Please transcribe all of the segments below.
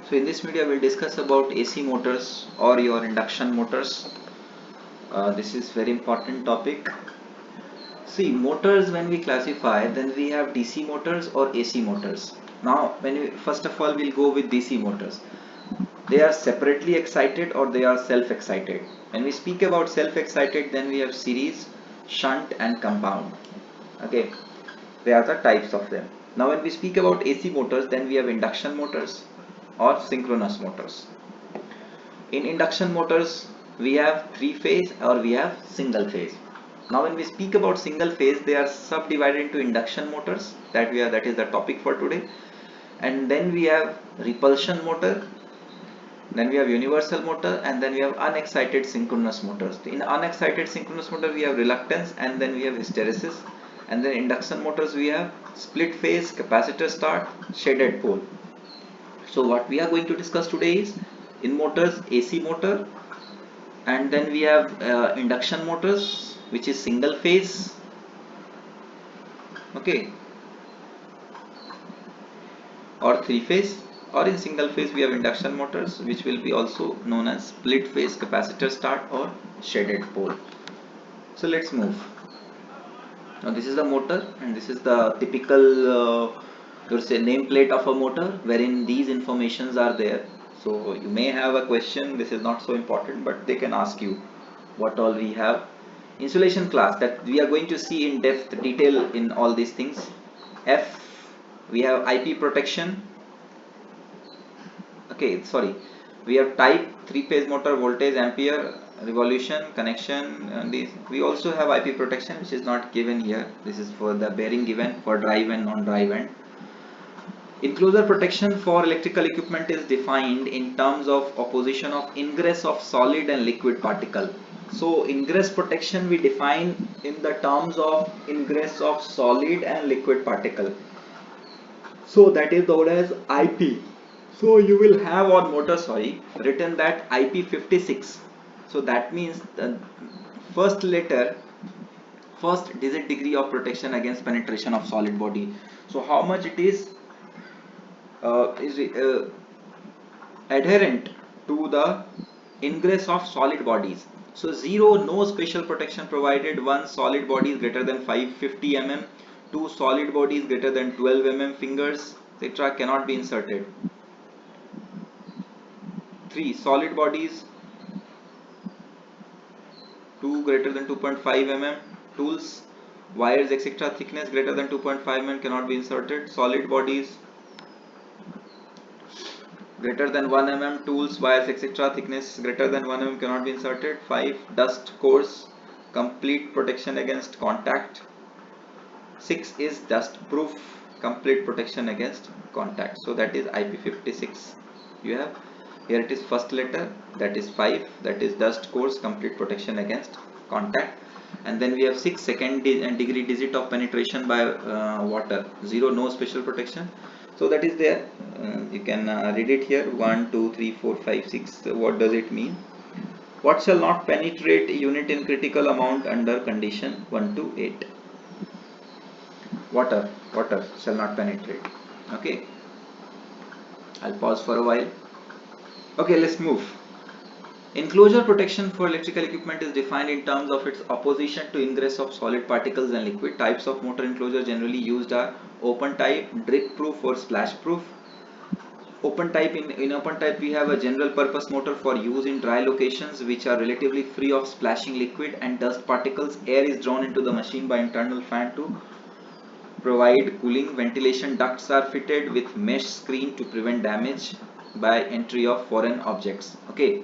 So in this video we'll discuss about AC motors or your induction motors. This is very important topic. See, motors, when we classify, then we have DC motors or AC motors. Now when we first of all we'll go with DC motors. They are separately excited or they are self-excited. When we speak about self-excited, then we have series, shunt and compound. Okay, they are the types of them. Now when we speak about AC motors, then we have induction motors or synchronous motors. In induction motors, we have three phase or we have single phase. Now when we speak about single phase, they are subdivided into induction motors, that is the topic for today. And then we have repulsion motor, then we have universal motor, and then we have unexcited synchronous motors. In unexcited synchronous motor we have reluctance, and then we have hysteresis. And then induction motors we have split phase, capacitor start, shaded pole. So what we are going to discuss today is in motors AC motor, and then we have induction motors which is single phase. Okay, or three phase, or in single phase we have induction motors which will be also known as split phase, capacitor start or shaded pole. So let's move. Now this is the motor and this is the typical nameplate of a motor wherein these informations are there. So you may have a question, this is not so important, but they can ask you what all we have. Insulation class, that we are going to see in depth detail in all these things. F, we have IP protection. Okay, sorry, we have type, three phase motor, voltage, ampere, revolution, connection, and these. We also have IP protection which is not given here. This is for the bearing given for drive and non-drive end. Enclosure protection for electrical equipment is defined in terms of opposition of ingress of solid and liquid particle. So ingress protection we define in the terms of ingress of solid and liquid particle. So that is known as IP. So you will have on motor, written that IP56. So that means the first letter, first digit degree of protection against penetration of solid body. So how much it is adherent to the ingress of solid bodies. So 0, no special protection provided. 1, solid body is greater than 550 mm. 2, solid body is greater than 12 mm fingers, etc. cannot be inserted. 3, solid bodies 2 greater than 2.5 mm. Tools, wires, etc. thickness greater than 2.5 mm cannot be inserted. Solid bodies greater than 1 mm, tools, wires, etc. thickness greater than 1 mm cannot be inserted. 5, dust cores, complete protection against contact. 6 is dust proof, complete protection against contact. So that is IP56. You have here, it is first letter, that is 5, that is dust cores, complete protection against contact. And then we have 6, second degree digit of penetration by water. 0, no special protection. So that is there. You can read it here. 1, 2, 3, 4, 5, 6. What does it mean? What shall not penetrate unit in critical amount under condition 1 to 8? Water shall not penetrate. Okay, I'll pause for a while. Okay, let's move. Enclosure protection for electrical equipment is defined in terms of its opposition to ingress of solid particles and liquid. Types of motor enclosure generally used are open type, drip proof or splash proof. Open type, in open type we have a general purpose motor for use in dry locations which are relatively free of splashing liquid and dust particles. Air is drawn into the machine by internal fan to provide cooling. Ventilation ducts are fitted with mesh screen to prevent damage by entry of foreign objects. Okay,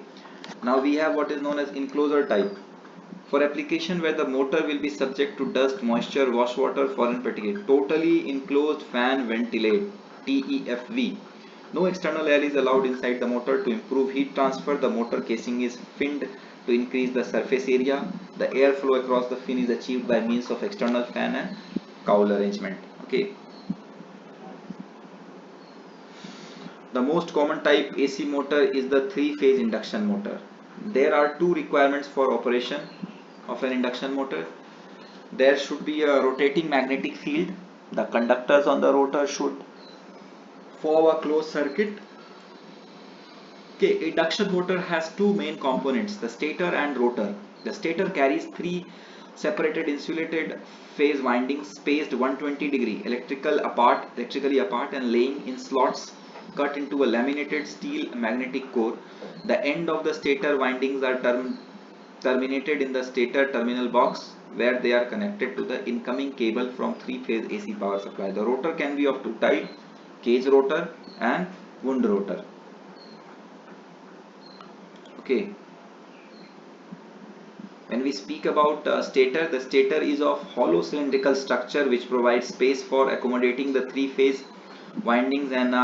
now we have what is known as enclosure type. For application where the motor will be subject to dust, moisture, wash water, foreign particulate. Totally enclosed fan ventilate, TEFV. No external air is allowed inside the motor. To improve heat transfer, the motor casing is finned to increase the surface area. The airflow across the fin is achieved by means of external fan and cowl arrangement. Okay. The most common type AC motor is the three-phase induction motor. There are two requirements for operation of an induction motor. There should be a rotating magnetic field. The conductors on the rotor should form a closed circuit. Okay, induction motor has two main components, the stator and rotor. The stator carries three separated insulated phase windings spaced 120 degree electrically apart and laying in slots cut into a laminated steel magnetic core. The end of the stator windings are terminated in the stator terminal box where they are connected to the incoming cable from three-phase AC power supply. The rotor can be of two types, cage rotor and wound rotor. Okay, when we speak about stator, the stator is of hollow cylindrical structure which provides space for accommodating the three-phase windings and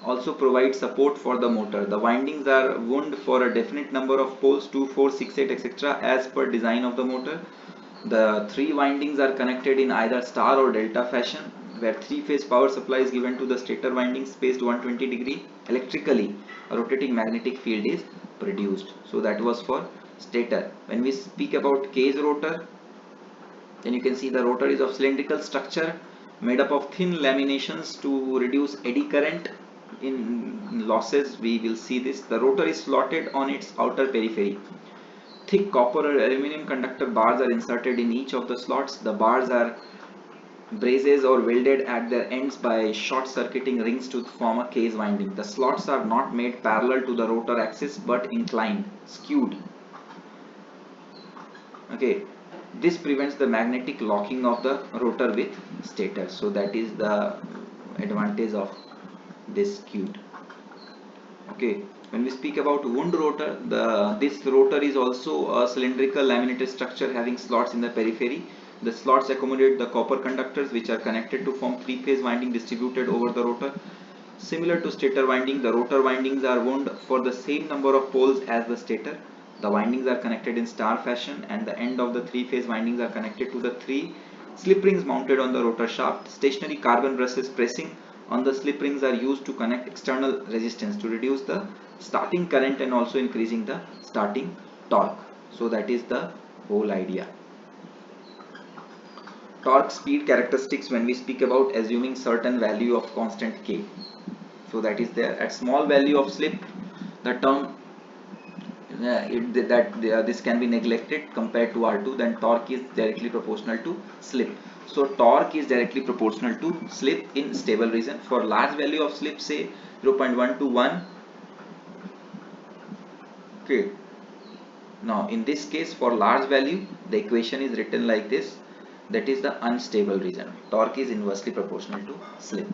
also provides support for the motor. The windings are wound for a definite number of poles, 2, 4, 6, 8, etc. as per design of the motor. The three windings are connected in either star or delta fashion, where three-phase power supply is given to the stator windings spaced 120 degree electrically. A rotating magnetic field is produced. So that was for stator. When we speak about cage rotor, then you can see the rotor is of cylindrical structure made up of thin laminations to reduce eddy current in losses. We will see this. The rotor is slotted on its outer periphery. Thick copper or aluminum conductor bars are inserted in each of the slots. The bars are braces or welded at their ends by short circuiting rings to form a cage winding. The slots are not made parallel to the rotor axis but inclined, skewed. Okay, this prevents the magnetic locking of the rotor with stator. So that is the advantage of this skewed. Okay, when we speak about wound rotor, this rotor is also a cylindrical laminated structure having slots in the periphery. The slots accommodate the copper conductors which are connected to form three-phase winding distributed over the rotor. Similar to stator winding, the rotor windings are wound for the same number of poles as the stator. The windings are connected in star fashion and the end of the three-phase windings are connected to the three slip rings mounted on the rotor shaft. Stationary carbon brushes pressing on the slip rings are used to connect external resistance to reduce the starting current and also increasing the starting torque. So that is the whole idea. Torque speed characteristics, when we speak about assuming certain value of constant K. So that is there. At small value of slip, the term this can be neglected compared to R2, then torque is directly proportional to slip. So torque is directly proportional to slip in stable region. For large value of slip, say 0.1 to 1. Okay. Now in this case, for large value, the equation is written like this. That is the unstable region. Torque is inversely proportional to slip.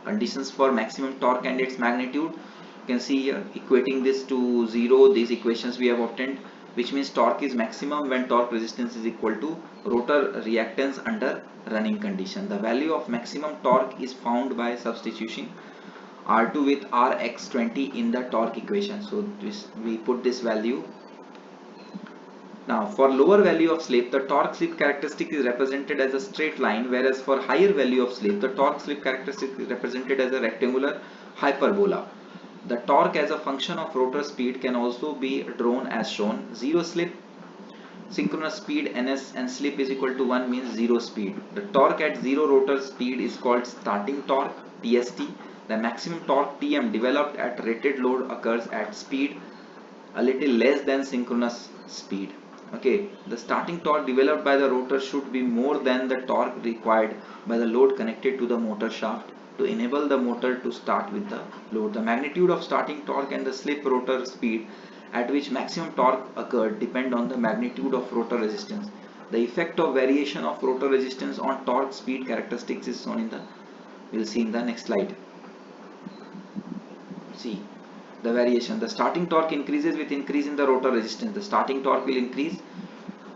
Conditions for maximum torque and its magnitude. You can see here, equating this to 0, these equations we have obtained, which means torque is maximum when torque resistance is equal to rotor reactance under running condition. The value of maximum torque is found by substituting R2 with Rx20 in the torque equation. So we put this value. Now for lower value of slip, the torque slip characteristic is represented as a straight line, whereas for higher value of slip, the torque slip characteristic is represented as a rectangular hyperbola. The torque as a function of rotor speed can also be drawn as shown. Zero slip, synchronous speed ns and slip is equal to 1 means zero speed. The torque at zero rotor speed is called starting torque, TST. The maximum torque Tm developed at rated load occurs at speed a little less than synchronous speed. Okay, the starting torque developed by the rotor should be more than the torque required by the load connected to the motor shaft to enable the motor to start with the load. The magnitude of starting torque and the slip rotor speed at which maximum torque occurred depend on the magnitude of rotor resistance. The effect of variation of rotor resistance on torque speed characteristics is shown in the, we'll see in the next slide. See the variation. The starting torque increases with increase in the rotor resistance. The starting torque will increase.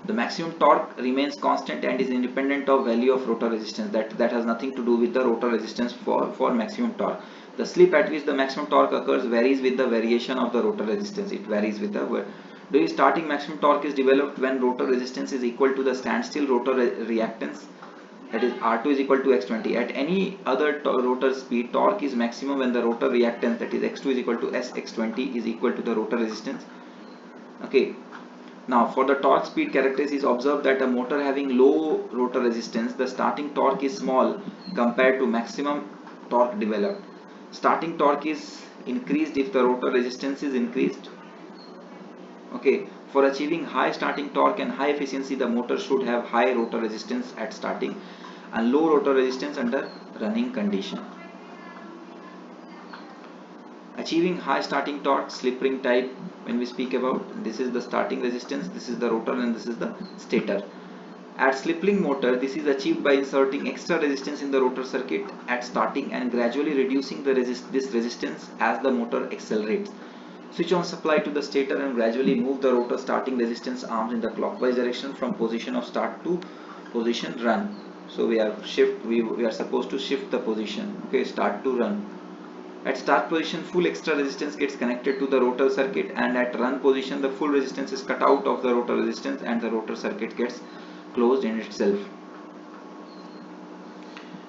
The maximum torque remains constant and is independent of value of rotor resistance. That has nothing to do with the rotor resistance for maximum torque. The slip at which the maximum torque occurs varies with the variation of the rotor resistance. It varies with the during starting maximum torque is developed when rotor resistance is equal to the standstill rotor reactance, that is R2 is equal to X20. At any other rotor speed, torque is maximum when the rotor reactance, that is X2 is equal to Sx20 is equal to the rotor resistance. Okay. Now for the torque speed characteristics, observe that a motor having low rotor resistance, the starting torque is small compared to maximum torque developed. Starting torque is increased if the rotor resistance is increased. Okay, for achieving high starting torque and high efficiency, the motor should have high rotor resistance at starting and low rotor resistance under running condition. Achieving high starting torque, slip ring type, when we speak about, this is the starting resistance, this is the rotor, and this is the stator. At slip ring motor, this is achieved by inserting extra resistance in the rotor circuit at starting and gradually reducing this resistance as the motor accelerates. Switch on supply to the stator and gradually move the rotor starting resistance arms in the clockwise direction from position of start to position run. So we are supposed to shift the position. Okay, start to run. At start position, full extra resistance gets connected to the rotor circuit, and at run position the full resistance is cut out of the rotor resistance and the rotor circuit gets closed in itself.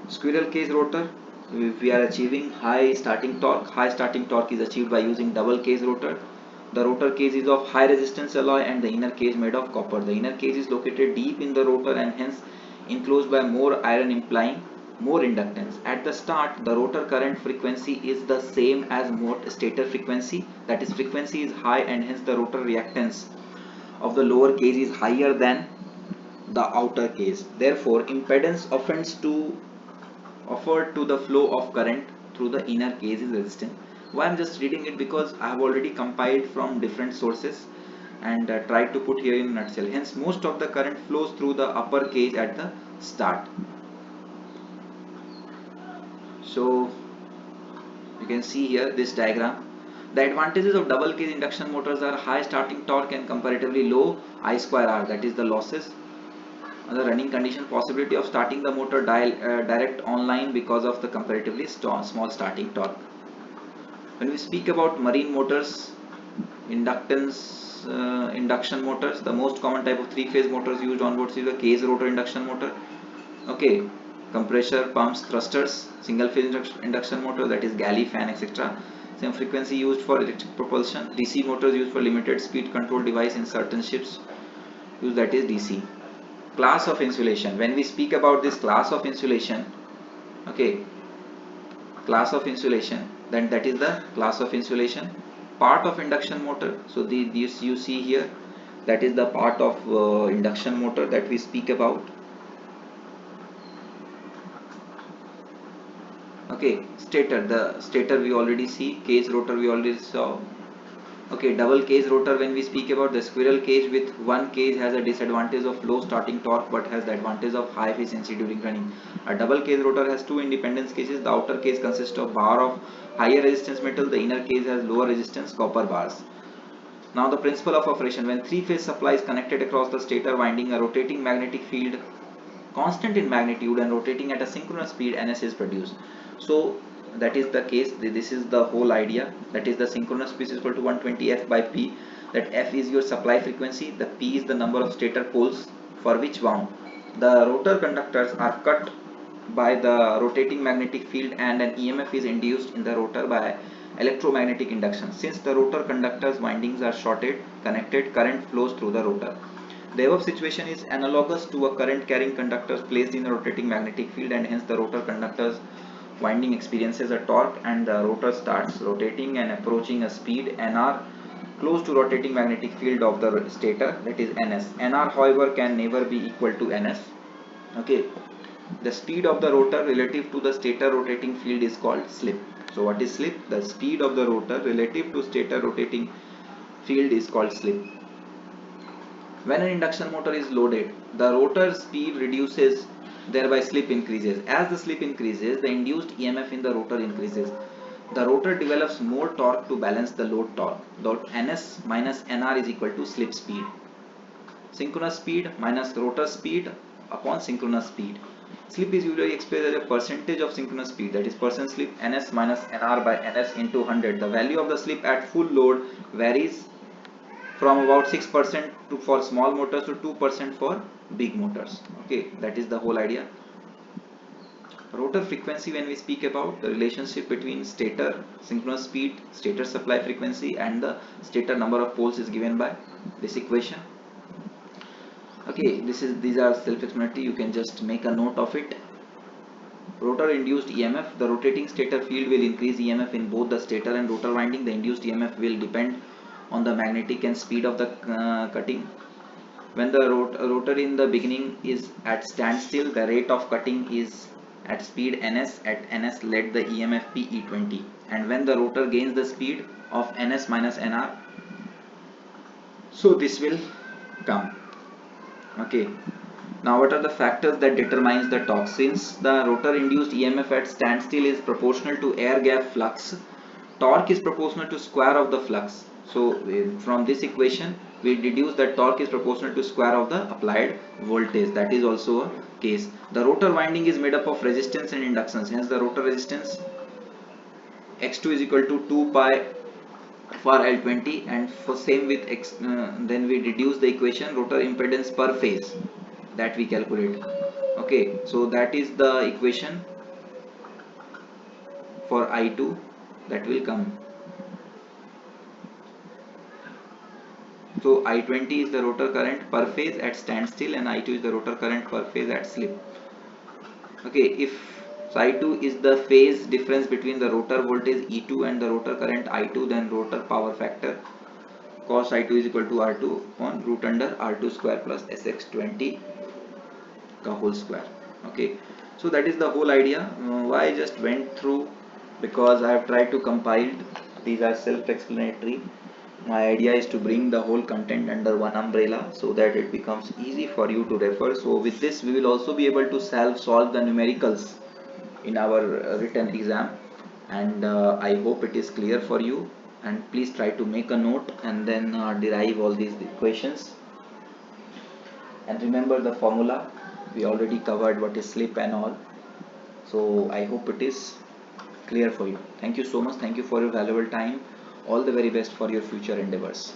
Squirrel cage rotor, if we are achieving high starting torque is achieved by using double cage rotor. The rotor cage is of high resistance alloy and the inner cage made of copper. The inner cage is located deep in the rotor and hence enclosed by more iron, implying more inductance. At the start, the rotor current frequency is the same as stator frequency, that is, frequency is high and hence the rotor reactance of the lower cage is higher than the outer cage. Therefore, impedance offered to the flow of current through the inner cage is resistant. Why I'm just reading it, because I have already compiled from different sources and tried to put here in a nutshell. Hence, most of the current flows through the upper cage at the start. So you can see here this diagram. The advantages of double cage induction motors are high starting torque and comparatively low I square R, that is the losses. The running condition, possibility of starting the motor direct online because of the comparatively small starting torque. When we speak about marine motors, induction motors, the most common type of three-phase motors used on board is the cage rotor induction motor. Okay, compressor, pumps, thrusters, single-phase induction motor, that is galley, fan, etc. Same frequency used for electric propulsion. DC motors used for limited speed control device in certain ships, that is DC. Class of insulation, when we speak about this class of insulation, okay, class of insulation, then that is the class of insulation. Part of induction motor, so this you see here, that is the part of induction motor that we speak about. Okay, stator, the stator we already see, cage rotor we already saw. Okay, double cage rotor, when we speak about the squirrel cage, with one cage has a disadvantage of low starting torque but has the advantage of high efficiency during running. A double cage rotor has two independent cages. The outer cage consists of bar of higher resistance metal, the inner cage has lower resistance copper bars. Now the principle of operation, when three-phase supply is connected across the stator winding, a rotating magnetic field constant in magnitude and rotating at a synchronous speed, ns, is produced. So that is the case, this is the whole idea, that is the synchronous speed is equal to 120 f by p, that f is your supply frequency, the p is the number of stator poles for which wound the rotor conductors are cut by the rotating magnetic field, and an emf is induced in the rotor by electromagnetic induction. Since the rotor conductors windings are connected, current flows through the rotor. The above situation is analogous to a current carrying conductors placed in a rotating magnetic field, and hence the rotor conductors winding experiences a torque and the rotor starts rotating and approaching a speed nr close to rotating magnetic field of the stator, that is ns. Nr, however, can never be equal to ns. Okay, the speed of the rotor relative to the stator rotating field is called slip. So what is slip? The speed of the rotor relative to stator rotating field is called slip. When an induction motor is loaded, the rotor speed reduces, thereby slip increases. As the slip increases, the induced EMF in the rotor increases. The rotor develops more torque to balance the load torque. Ns minus Nr is equal to slip speed. Synchronous speed minus rotor speed upon synchronous speed. Slip is usually expressed as a percentage of synchronous speed, that is percent slip, Ns minus Nr by Ns into 100. The value of the slip at full load varies from about 6% for small motors to 2% for big motors. Okay, that is the whole idea. Rotor frequency, when we speak about the relationship between stator synchronous speed, stator supply frequency, and the stator number of poles is given by this equation. Okay, these are self-explanatory, you can just make a note of it. Rotor induced EMF, the rotating stator field will increase EMF in both the stator and rotor winding. The induced EMF will depend on the magnetic and speed of the cutting. When the rotor in the beginning is at standstill, the rate of cutting is at speed ns. At ns, let the EMF be E20. And when the rotor gains the speed of ns minus nr, so this will come. Okay. Now what are the factors that determines the torque? Since the rotor induced EMF at standstill is proportional to air gap flux, torque is proportional to square of the flux. So from this equation we deduce that torque is proportional to square of the applied voltage. That is also a case. The rotor winding is made up of resistance and inductance. Hence the rotor resistance x2 is equal to 2 pi for L20, and for same with x, then we deduce the equation rotor impedance per phase that we calculate. Okay, so that is the equation for I2 that will come. So I20 is the rotor current per phase at standstill, and I2 is the rotor current per phase at slip. Okay, if I2 is the phase difference between the rotor voltage E2 and the rotor current I2, then rotor power factor cos I2 is equal to R2 upon root under R2 square plus SX20 ka whole square. Okay, so that is the whole idea. Why I just went through, because I have tried to compile. These are self-explanatory. My idea is to bring the whole content under one umbrella so that it becomes easy for you to refer. So with this we will also be able to solve the numericals in our written exam, and I hope it is clear for you. And please try to make a note and then derive all these equations, and remember the formula. We already covered what is slip and all, so I hope it is clear for you. Thank you so much. Thank you for your valuable time. All the very best for your future endeavors.